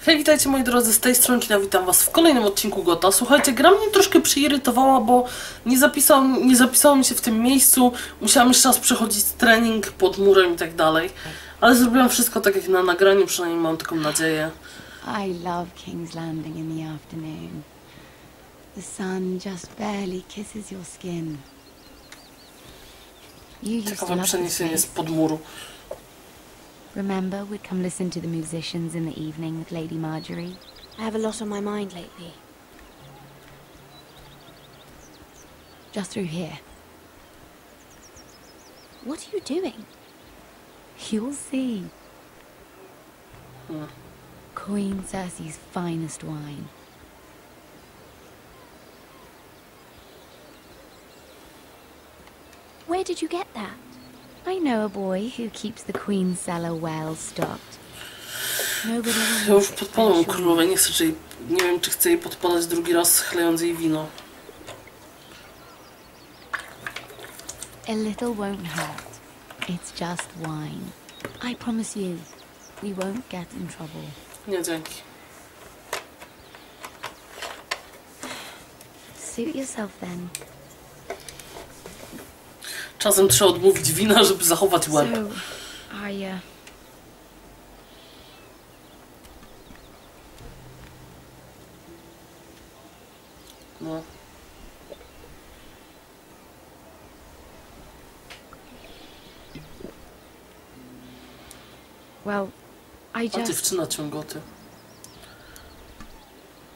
Hej, witajcie moi drodzy, z tej strony Kina, witam was w kolejnym odcinku Gota. Słuchajcie, gra mnie troszkę przeirytowała, bo nie zapisało mi się w tym miejscu. Musiałam jeszcze raz przechodzić trening pod murem i tak dalej. Ale zrobiłam wszystko tak jak na nagraniu, przynajmniej mam taką nadzieję. I love King's Landing in the afternoon. The sun just barely kisses your skin. You used to Ciekawe love this przeniesienie z place. pod muru. Remember, we'd come listen to the musicians in the evening with Lady Marjorie? I have a lot on my mind lately. Just through here. What are you doing? You'll see. Hmm. Queen Cersei's finest wine. Where did you get that? I know a boy who keeps the Queen's cellar well stocked. Nobody Ja już else, podpalam I'm sure. królowej, nie wiem czy chcę jej podpalać drugi raz, chlejąc jej wino. A little won't hurt. It's just wine. I promise you, we won't get in trouble. Nie, dzięki. Suit yourself then. Czasem trzeba odmówić wina, żeby zachować łeb. So, No. well, I A just... dziewczyna ciągoty.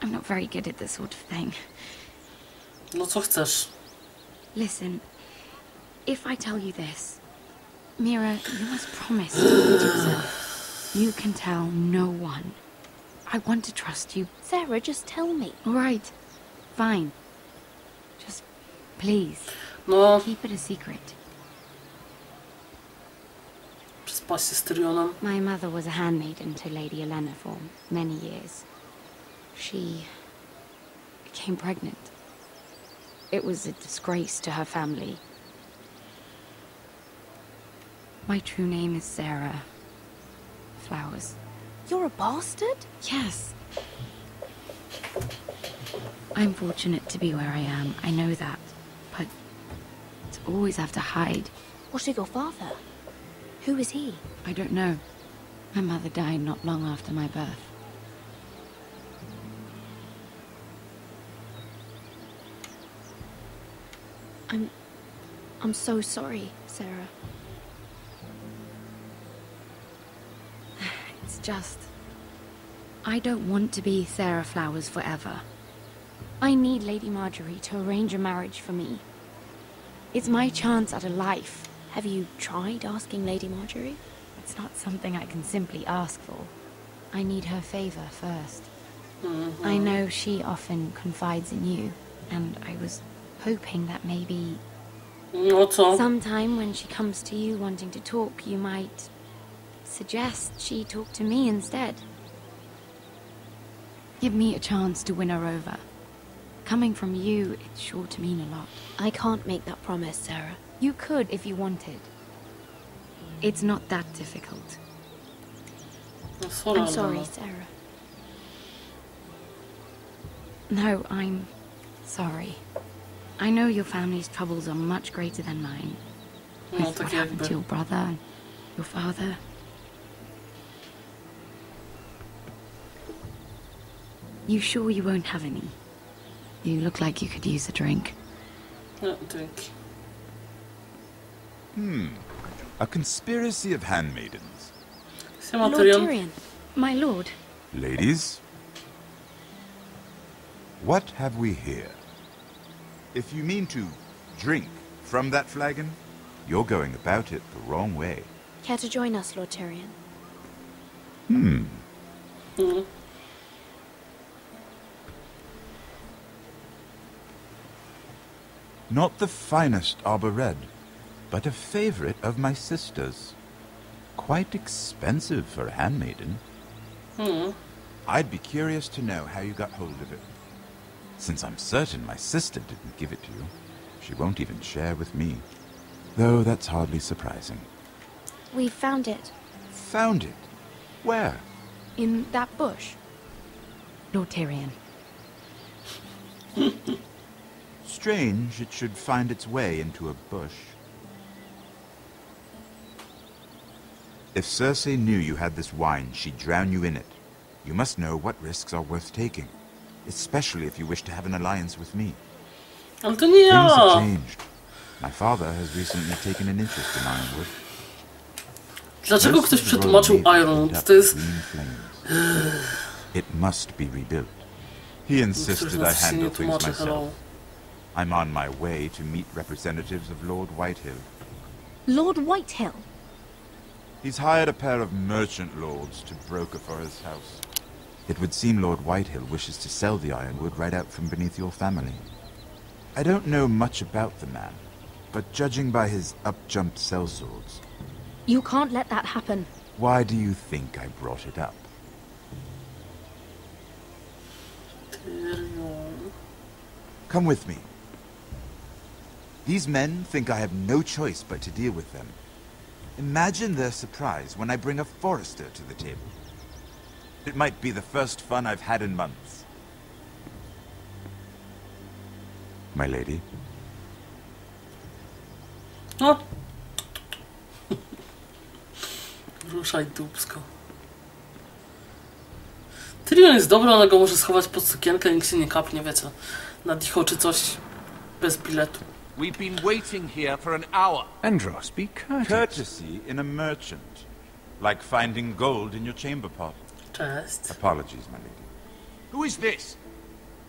I'm not very good at this sort of thing. No co chcesz? Listen, if I tell you this, Mira, you must promise to hold yourself. You can tell no one. I want to trust you. Sarah, just tell me. All right, fine. Just, please, No, keep it a secret. przespać się z Tyrionem. My mother was a handmaiden to Lady Olenna for many years. She became pregnant. It was a disgrace to her family. My true name is Sarah Flowers. You're a bastard? Yes. I'm fortunate to be where I am, I know that. But to always have to hide, What of your father? Who is he? I don't know. My mother died not long after my birth. I'm so sorry, Sarah. It's just... I don't want to be Sarah Flowers forever. I need Lady Marjorie to arrange a marriage for me. It's my chance at a life. Have you tried asking Lady Marjorie? It's not something I can simply ask for. I need her favor first. I know she often confides in you, and I was hoping that maybe No co? sometime when she comes to you wanting to talk, you might suggest she talk to me instead. Give me a chance to win her over. Coming from you, it's sure to mean a lot. I can't make that promise, Sarah. You could if you wanted. It's not that difficult. No, sorry, I'm sorry, no. Sarah. No, I'm sorry. I know your family's troubles are much greater than mine. No, With tak what happened to jakby. your brother and your father. You sure you won't have any? You look like you could use a drink. No, dzięki. A conspiracy of handmaidens. Siema, Lord Tyrion. Tyrion. My lord, Ladies, what have we here? If you mean to drink from that flagon, you're going about it the wrong way. Care to join us, Lord Tyrion? Not the finest arbor red, but a favorite of my sister's. Quite expensive for a handmaiden. I'd be curious to know how you got hold of it. Since I'm certain my sister didn't give it to you, she won't even share with me. Though that's hardly surprising. We found it. Found it? Where? in that bush. Lord Tyrion. Strange it should find its way into a bush. If Cersei knew you had this wine, she'd drown you in it. You must know what risks are worth taking, especially if you wish to have an alliance with me. Ale to nie Things have ja. changed. My father has recently taken an interest in Ironwood. Dlaczego Most ktoś of the royal przetłumaczył navy is Ironwood? lit up To jest... with green flames. It must be rebuilt. He insisted I nas się handle nie things tłumaczy, hello. myself. I'm on my way to meet representatives of Lord Whitehill. Lord Whitehill? He's hired a pair of merchant lords to broker for his house. It would seem Lord Whitehill wishes to sell the ironwood right out from beneath your family. I don't know much about the man, but judging by his up-jumped sellswords, You can't let that happen. why do you think I brought it up? Tyrion. Come with me. These men think I have no choice but to deal with them. Imagine their surprise when I bring a forester to the table. It might be the first fun I've had in months. My lady, No. Ruszaj dupsko. Tyrion jest dobry, ona go może schować pod sukienkę, nikt się nie kapnie, wiecie. Na dicho czy coś bez biletu. We've been waiting here for an hour. Andros, be courteous. courtesy in a merchant. Like finding gold in your chamber pot. Cześć. Apologies, my lady. Who is this?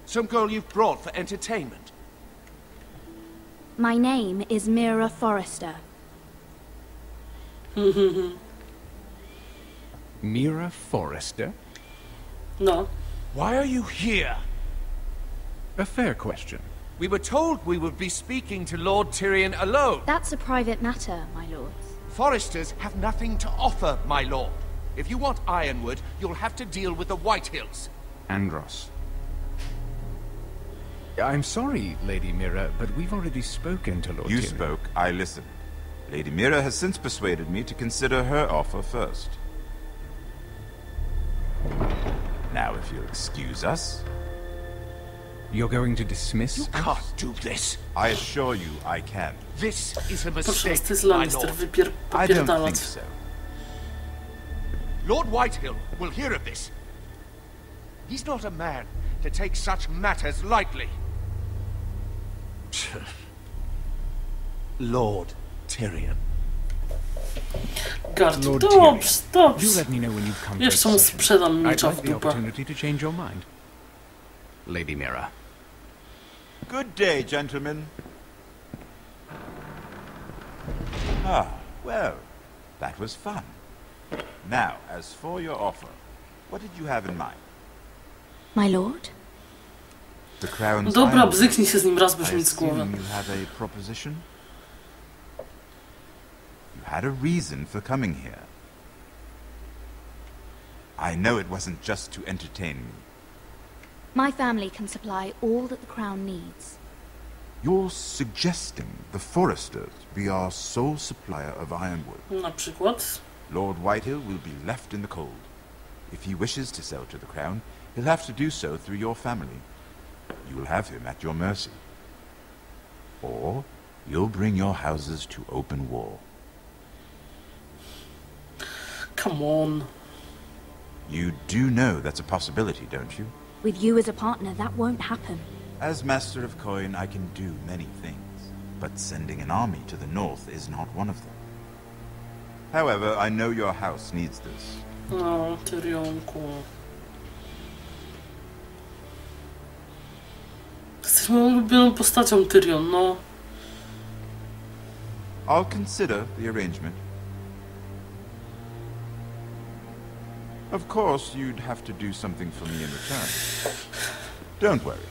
Some girl you've brought for entertainment? My name is Mira Forrester. Mira Forrester? No. Why are you here? A fair question. We were told we would be speaking to Lord Tyrion alone. That's a private matter, my lords. Foresters have nothing to offer, my lord. If you want Ironwood, you'll have to deal with the Whitehills. Andros. I'm sorry, Lady Mira, but we've already spoken to Lord You Tyrion. spoke, I listened. Lady Mira has since persuaded me to consider her offer first. Now, if you'll excuse us, You're going to dismiss You us? can't do this. I assure you I can. This is a Proszę was, mistake, ty z my Lannister, lord. I don't think popierdalać. so. Lord Whitehill will hear of this. He's not a man to take such matters lightly. Lord Tyrion. Gard, Lord dobrze, Tyrion, dobrze. You let me know when you've come to a Jeszcze mu decision. sprzedam I'd miecza like w the dupę. opportunity to change your mind. Lady Mira. Good day, gentlemen. Ah, well, that was fun. Now, as for your offer, what did you have in mind? My lord? The crown's Dobra, ironwood. bzyknij się z nim raz, byś I mieć z głowy. assume you have a proposition? You had a reason for coming here. I know it wasn't just to entertain me. My family can supply all that the crown needs. You're suggesting the Foresters be our sole supplier of ironwood. Na przykład. Lord Whitehill will be left in the cold. If he wishes to sell to the crown, he'll have to do so through your family. You'll have him at your mercy. Or you'll bring your houses to open war. Come on. You do know that's a possibility, don't you? With you as a partner, that won't happen. As Master of Coin, I can do many things, but sending an army to the north is not one of them. However, I know your house needs this. No, Tyrionku. Jesteś moją ulubioną postacią, Tyrion, no. I'll consider the arrangement. Of course, you'd have to do something for me in return. Don't worry.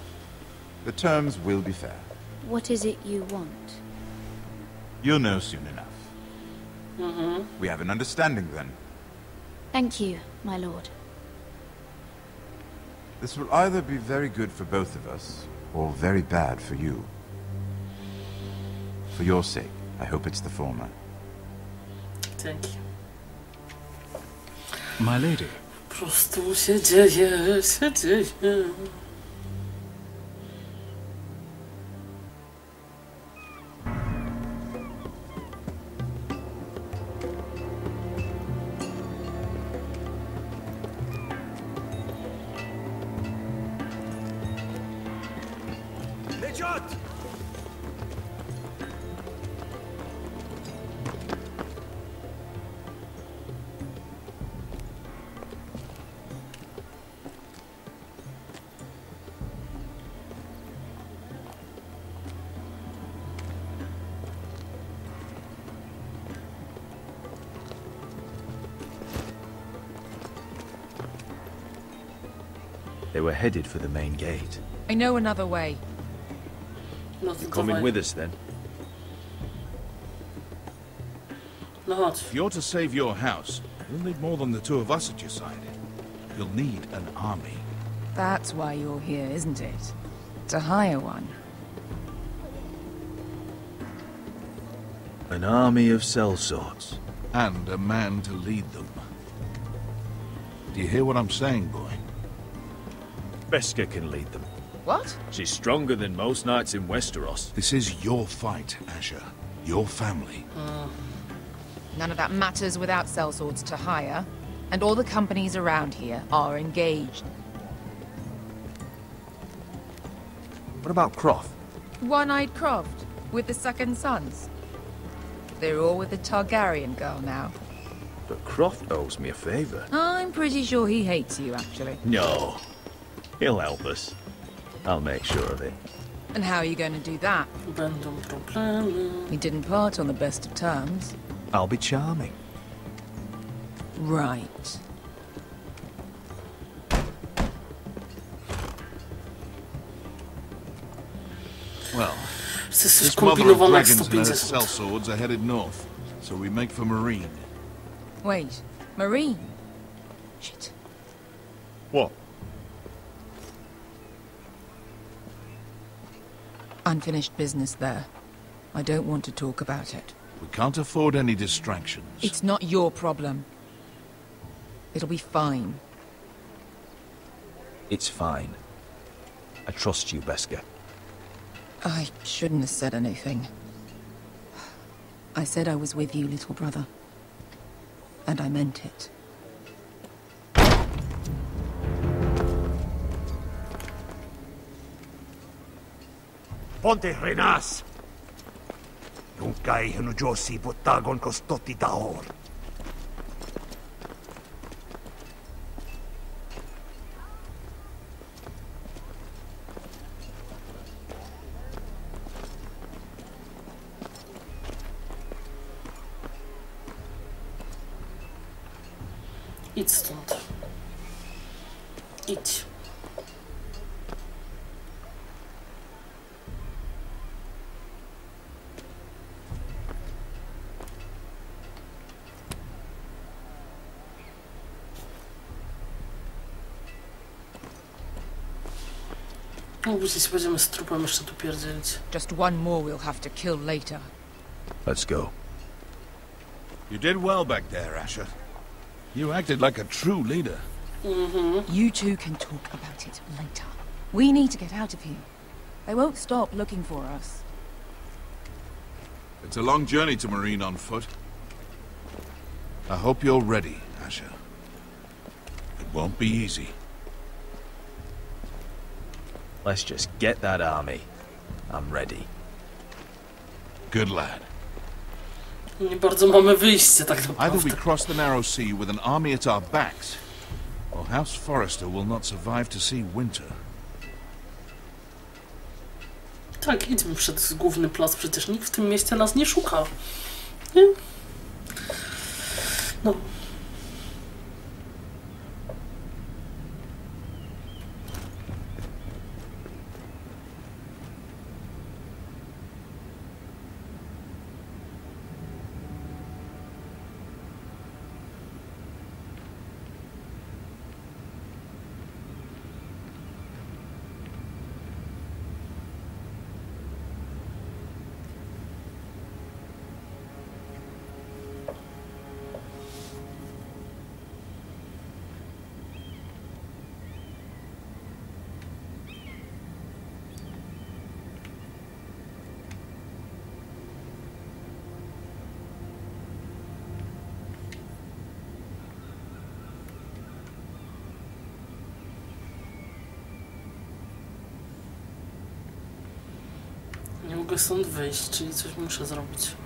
The terms will be fair. What is it you want? You'll know soon enough. We have an understanding then. Thank you, my lord. This will either be very good for both of us, or very bad for you. For your sake, I hope it's the former. Dzięki. My lady. prostu się dzieje, się dzieje. They were headed for the main gate. I know another way. No to Coming dawaj. with us then? No chodź. If you're to save your house, you'll need more than the two of us at your side. You'll need an army. That's why you're here, isn't it? To hire one. An army of sellswords. And a man to lead them. Do you hear what I'm saying, boy? Beska can lead them. What? She's stronger than most knights in Westeros. This is your fight, Asher. Your family. None of that matters without sellswords to hire. And all the companies around here are engaged. What about Croft? One-eyed Croft, with the second sons. They're all with the Targaryen girl now. But Croft owes me a favor. I'm pretty sure he hates you, actually. No. He'll help us. I'll make sure of it. And how are you going to do that? Będą problemy. We didn't part on the best of terms. I'll be charming. Right. Well, Jesteś this mother of skombinowana jak dragons and her 150. sellswords are headed north, so we make for Marine. Wait, Marine? Shit. What? Unfinished business there. I don't want to talk about it. We can't afford any distractions. It's not your problem. It'll be fine. It's fine. I trust you, Beska. I shouldn't have said anything. I said I was with you, little brother. And I meant it. Ponte renas! Yung kay Josi botagon kostoti daor. Idź stąd. Idź. No, później się będziemy z trupem jeszcze tu pierdzielić. Just one more we'll have to kill later. Let's go. You did well back there, Asher. You acted like a true leader. You two can talk about it later. We need to get out of here. They won't stop looking for us. It's a long journey to Marine on foot. I hope you're ready, Asher. It won't be easy. Let's just get that army. I'm ready. Good lad. Nie bardzo mamy wyjście tak Either naprawdę. we cross the narrow sea with an army at our backs, or House Forrester will not survive to see winter. Tak, idźmy przed główny plac, przecież nikt w tym mieście nas nie szuka. Nie? No. mogę stąd wyjść, czyli coś muszę zrobić.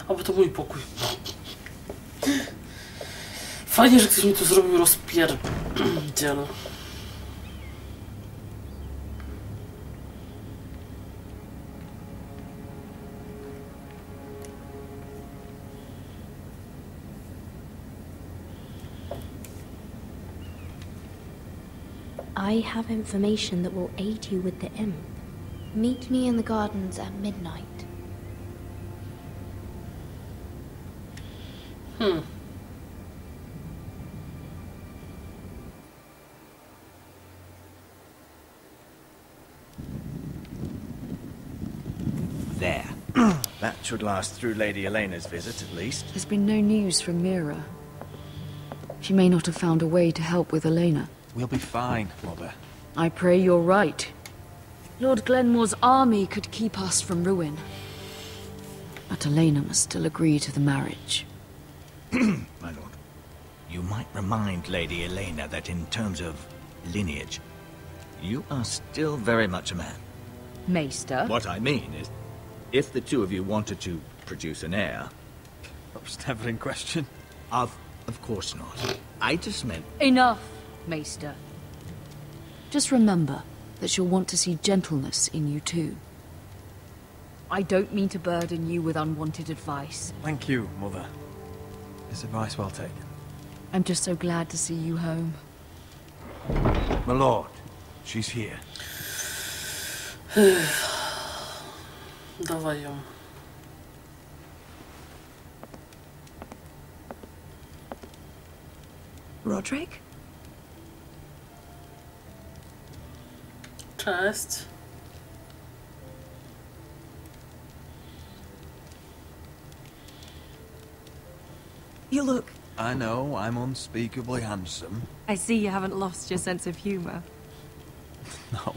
A bo to mój pokój. Fajnie, że ktoś mi tu zrobił rozpierdziel. I have information that will aid you with the imp. Meet me in the gardens at midnight. There. That should last through Lady Elena's visit, at least. There's been no news from Mira. She may not have found a way to help with Elena. We'll be fine, Mother. I pray you're right. Lord Glenmore's army could keep us from ruin. But Elena must still agree to the marriage. My lord. You might remind Lady Elena that in terms of lineage, you are still very much a man. Maester? What I mean is, if the two of you wanted to produce an heir... That was never in question. Of course not. I just meant... Enough, Maester. Just remember that she'll want to see gentleness in you too. I don't mean to burden you with unwanted advice. Thank you, Mother. It's advice well taken. I'm just so glad to see you home. My lord, she's here. Dawaj ją. Roderick? Cześć. You look... I know, I'm unspeakably handsome. I see you haven't lost your sense of humor. No,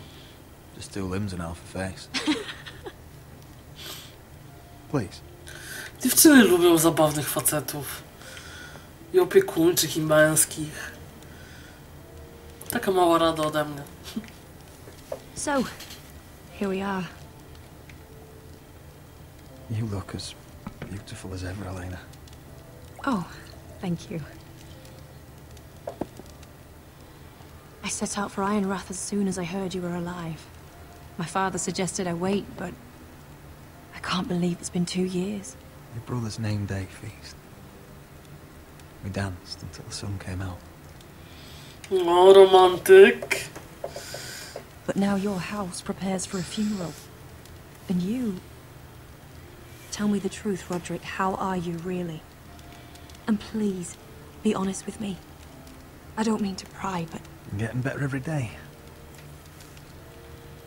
just two limbs and half a face. Please. Dziewczyny lubią zabawnych facetów. I opiekuńczych, i męskich. Taka mała rada ode mnie. So, here we are. You look as beautiful as ever, Elena. Oh, thank you. I set out for Ironrath as soon as I heard you were alive. My father suggested I wait, but I can't believe it's been 2 years. Your brother's name day feast. We danced until the sun came out. O, romantyk. But now your house prepares for a funeral. And you... Tell me the truth, Roderick. How are you, really? And please, be honest with me. I don't mean to pry, but... I'm getting better every day.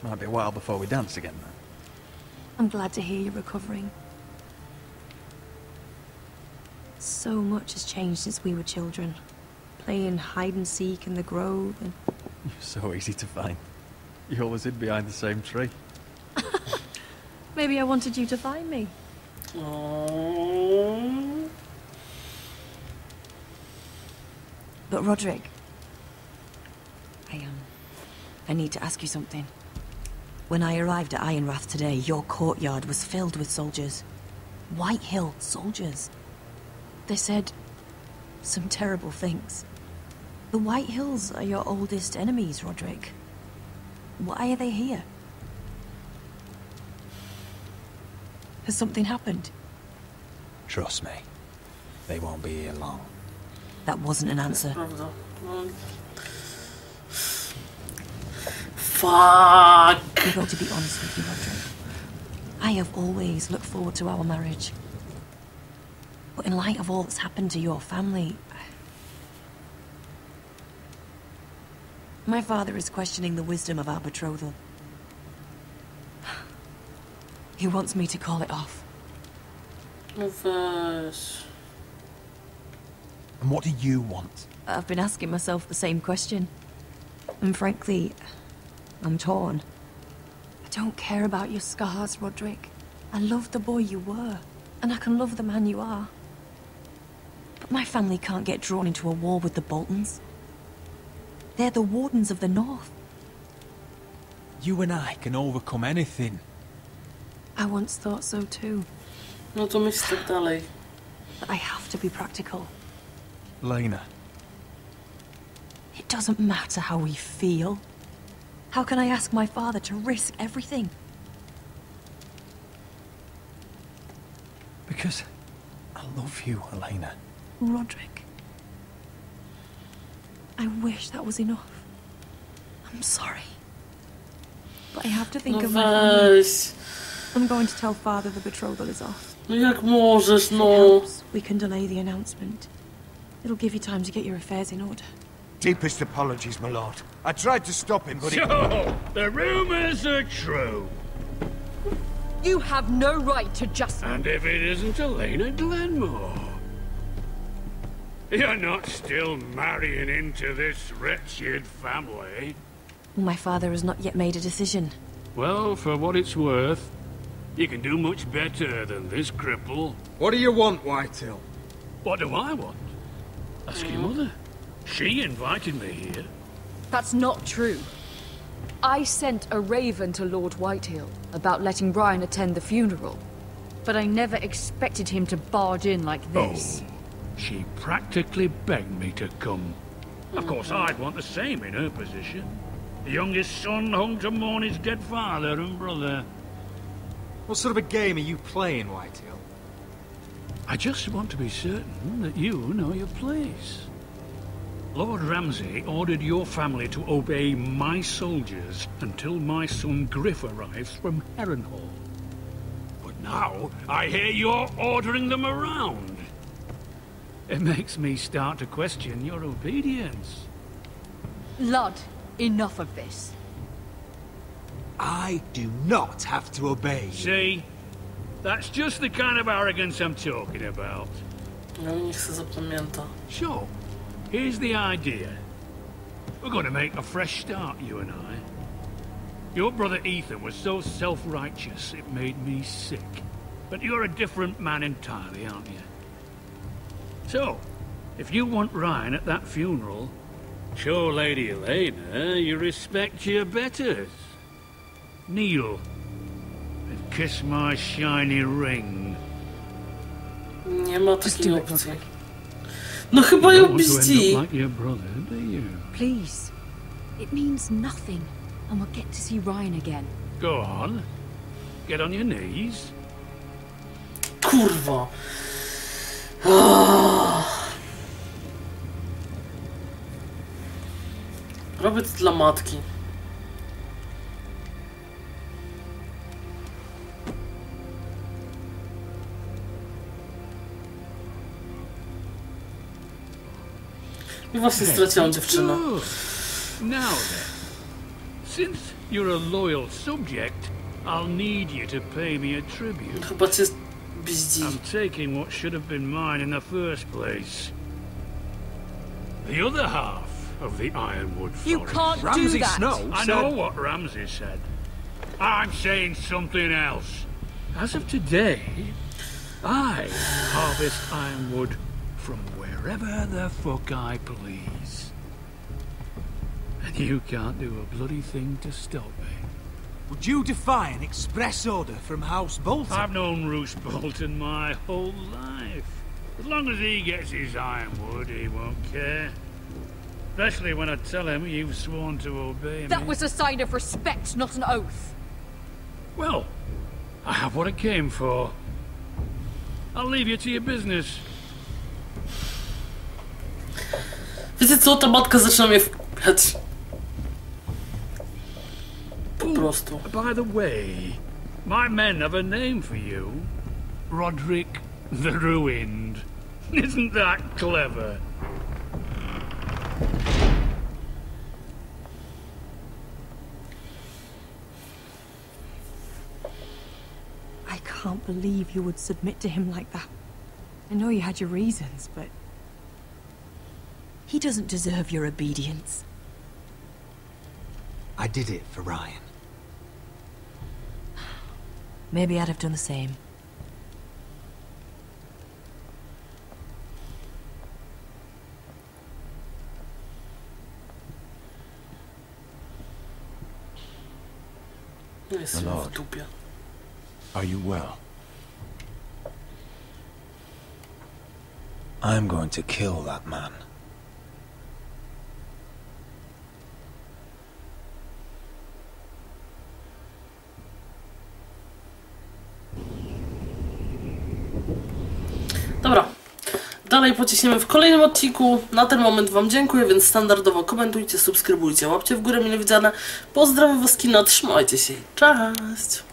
Might be a while before we dance again, though. I'm glad to hear you're recovering. So much has changed since we were children. Playing hide and seek in the grove and... You're so easy to find. You always hid behind the same tree. Maybe I wanted you to find me. Oh. But Roderick... I need to ask you something. When I arrived at Ironrath today, your courtyard was filled with soldiers. White Hill soldiers. They said some terrible things. The White Hills are your oldest enemies, Roderick. Why are they here? Has something happened? Trust me, they won't be here long. That wasn't an answer. Fuck. You've got to be honest with you, Roderick. I have always looked forward to our marriage. But in light of all that's happened to your family... My father is questioning the wisdom of our betrothal. He wants me to call it off. Weź. And what do you want? I've been asking myself the same question. And frankly, I'm torn. I don't care about your scars, Roderick. I love the boy you were, and I can love the man you are. But My family can't get drawn into a war with the Boltons. They're the Wardens of the North. You and I can overcome anything. I once thought so too. No to myśl tak dalej. But I have to be practical. Lena. It doesn't matter how we feel. How can I ask my father to risk everything? Because I love you, Elena. Roderick. I wish that was enough. I'm sorry. But I have to think No of my family. weź. I'm going to tell father the betrothal is off. No jak możesz, If it no. helps, we can delay the announcement. It'll give you time to get your affairs in order. Deepest apologies, my lord. I tried to stop him, but So, the rumors are true. You have no right to just... And if it isn't Elena Glenmore? You're not still marrying into this wretched family? My father has not yet made a decision. Well, for what it's worth, you can do much better than this cripple. What do you want, Whitehill? What do I want? Ask your mother. She invited me here. That's not true. I sent a raven to Lord Whitehill about letting Brian attend the funeral. But I never expected him to barge in like this. Oh, she practically begged me to come. Of course, I'd want the same in her position. The youngest son home to mourn his dead father and brother. What sort of a game are you playing, Whitehill? I just want to be certain that you know your place. Lord Ramsay ordered your family to obey my soldiers until my son Griff arrives from Harrenhal. But now, I hear you're ordering them around. It makes me start to question your obedience. Lud, enough of this. I do not have to obey you. See? That's just the kind of arrogance I'm talking about. No i niech se zapamięta. So, here's the idea. We're going to make a fresh start, you and I. Your brother Ethan was so self-righteous it made me sick. But you're a different man entirely, aren't you? So, if you want Ryan at that funeral, show Lady Elena you respect your betters. Kneel and kiss my shiny ring. Nie ma takiej opcji. No chyba ją bzdzi. Like your brother, do you? Please. It means nothing. And we'll get to see Ryan again. Go on. Get on your knees. Kurwa. Robię to dla matki. I właśnie straciłam dziewczynę. Now then, since you're a loyal subject, I'll need you to pay me a tribute. Chyba cię bzdzi. I'm taking what should have been mine in the first place. The other half of the Ironwood Forest. You can't do that. Snow I know what Ramsay said. I'm saying something else. As of today, I harvest ironwood from wherever the fuck I please. And you can't do a bloody thing to stop me. Would you defy an express order from House Bolton? I've known Roose Bolton my whole life. As long as he gets his ironwood, he won't care. Especially when I tell him you've sworn to obey me. That was a sign of respect, not an oath. Well, I have what I came for. I'll leave you to your business. Wiecie co, ta matka zaczyna mnie wpychać. Po prostu. By the way, my men have a name for you. Roderick the Ruined. Isn't that clever? I can't believe you would submit to him like that. I know you had your reasons, but... he doesn't deserve your obedience. I did it for Ryan. Maybe I'd have done the same. Jestem w dupie. Are you well? I'm going to kill that man. Dobra. Dalej pociśniemy w kolejnym odcinku. Na ten moment wam dziękuję, więc standardowo komentujcie, subskrybujcie, łapcie w górę mile widziane. Pozdrawiam was, kina, trzymajcie się. Cześć!